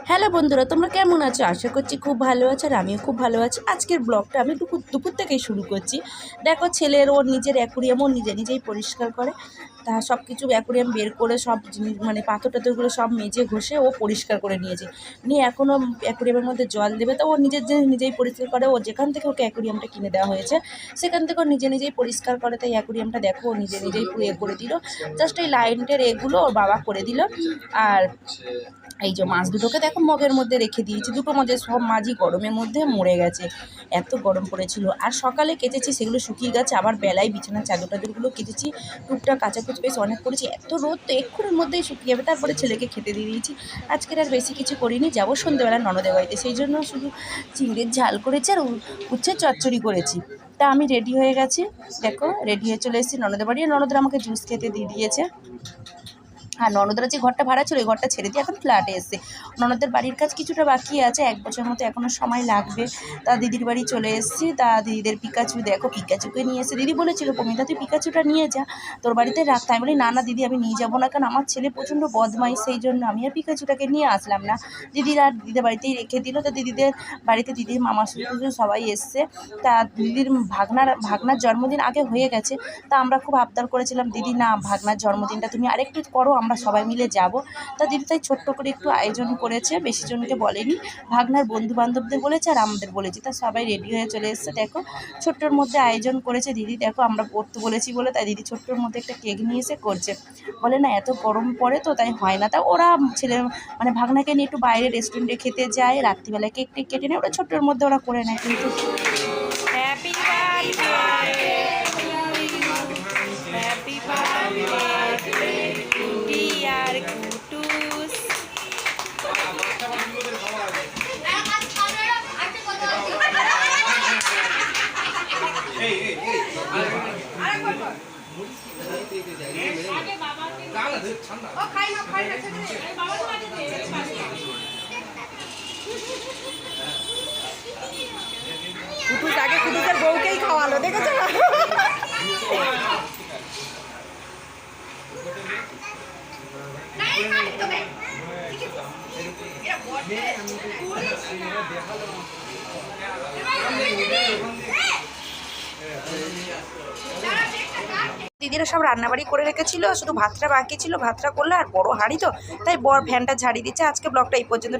Hello বন্ধুরা, তোমরা কেমন আছো? আশা করছি খুব ভালো আছো, আর আমিও খুব ভালো আছি। আজকের ব্লগটা আমি দুপুর থেকেই শুরু করছি। দেখো, ছেলের ওর নিজের অ্যাকুরিয়াম ও নিজেই পরিষ্কার করে। তা সব কিছু অ্যাকুরিয়াম বের করে সব জিনিস মানে পাথর টাথরগুলো সব মেজে ঘষে ও পরিষ্কার করে নিয়েছে। নিয়ে এখনও অ্যাকুরিয়ামের মধ্যে জল দেবে, তো ও নিজের জিনিস নিজেই পরিষ্কার করে। ও যেখান থেকে ওকে অ্যাকুরিয়ামটা কিনে দেওয়া হয়েছে সেখান থেকে ও নিজেই পরিষ্কার করে। তাই অ্যাকুরিয়ামটা দেখো ও নিজেই পুরো করে দিল। জাস্ট এই লাইনের এগুলো ওর বাবা করে দিল। আর এই যে মাছ দুটোকে দেখো মগের মধ্যে রেখে দিয়েছি। দুটো মাঝে সব মাছই গরমের মধ্যে মরে গেছে, এত গরম পড়েছিল। আর সকালে কেচেছি, সেগুলো শুকিয়ে গেছে। আবার বেলায় বিছানার চাদর টাদরগুলো কেচেছি, টুকটাক কাচাকুচ বেশ অনেক করেছি। এত রোদ, তো এক্ষুনির মধ্যেই শুকিয়ে যাবে। তারপরে ছেলেকে খেতে দিয়ে দিয়েছি। আজকের আর বেশি কিছু করিনি, যাবো সন্ধ্যেবেলা ননদের বাড়িতে, সেই জন্য শুধু চিংড়ির ঝাল করেছি আর উচ্ছে চচ্চড়ি করেছি। তা আমি রেডি হয়ে গেছি, দেখো রেডি হয়ে চলে এসেছি ননদের বাড়ি। ননদের আমাকে জুস খেতে দিয়ে দিয়েছে। আর ননদরা যে ঘরটা ভাড়া ছিল ওই ঘরটা ছেড়ে দিয়ে এখন ফ্ল্যাটে এসেছে। ননদের বাড়ির কাজ কিছুটা বাকি আছে, 1 বছর মতো এখনও সময় লাগবে। তা দিদির বাড়ি চলে এসেছি। তা দিদিদের পিকাচু দেখো, পিকাচুকে নিয়ে এসে দিদি বলেছিল পমিতা তুই পিকাচুটা নিয়ে যা, তোর বাড়িতে রাখতে। আমি বলি না না দিদি, আমি নিয়ে যাবো না, কারণ আমার ছেলে প্রচণ্ড বদমাইশ, সেই জন্য আমি আর পিকাচুটাকে নিয়ে আসলাম না। দিদিদের বাড়িতেই রেখে দিল। তো দিদিদের বাড়িতে দিদির মামা শ্বশুর সবাই এসছে। তা দিদির ভাগনার জন্মদিন আগে হয়ে গেছে। তা আমরা খুব আবদার করেছিলাম, দিদি না ভাগনার জন্মদিনটা তুমি আরেকটু করো, আমরা সবাই মিলে যাব। তা দিদি তাই ছোট্ট করে একটু আয়োজন করেছে, বেশি জনকে বলেনি, ভাগনার বন্ধুবান্ধবদের বলেছে আর আমাদের বলেছি। তা সবাই রেডি হয়ে চলে এসছে। দেখো ছোট্টোর মধ্যে আয়োজন করেছে দিদি। দেখো আমরা করতে বলেছি বলে তাই দিদি ছোট্টোর মধ্যে একটা কেক নিয়ে এসে করছে। বলে না এত গরম পড়ে তো তাই হয় না। তা ওরা ছেলে মানে ভাগনাকে নিয়ে একটু বাইরে রেস্টুরেন্টে খেতে যায়, রাত্রিবেলায় কেক টেক কেটে নেয়, ওরা ছোট্টোর মধ্যে ওরা করে নেয়। কিন্তু happy birthday, happy birthday dear Kutus. Kutus আগে কুটুসের বউকেই খাওয়ালো, দেখেছো? দিদিরা সব রান্নাবাড়ি করে রেখেছিল, শুধু ভাতটা বাকি ছিল। ভাতটা করলে আর বড় হাঁড়ি তো, তাই বর ফ্যানটা ঝাড়িয়ে দিচ্ছে। আজকে ব্লগটা এই পর্যন্ত।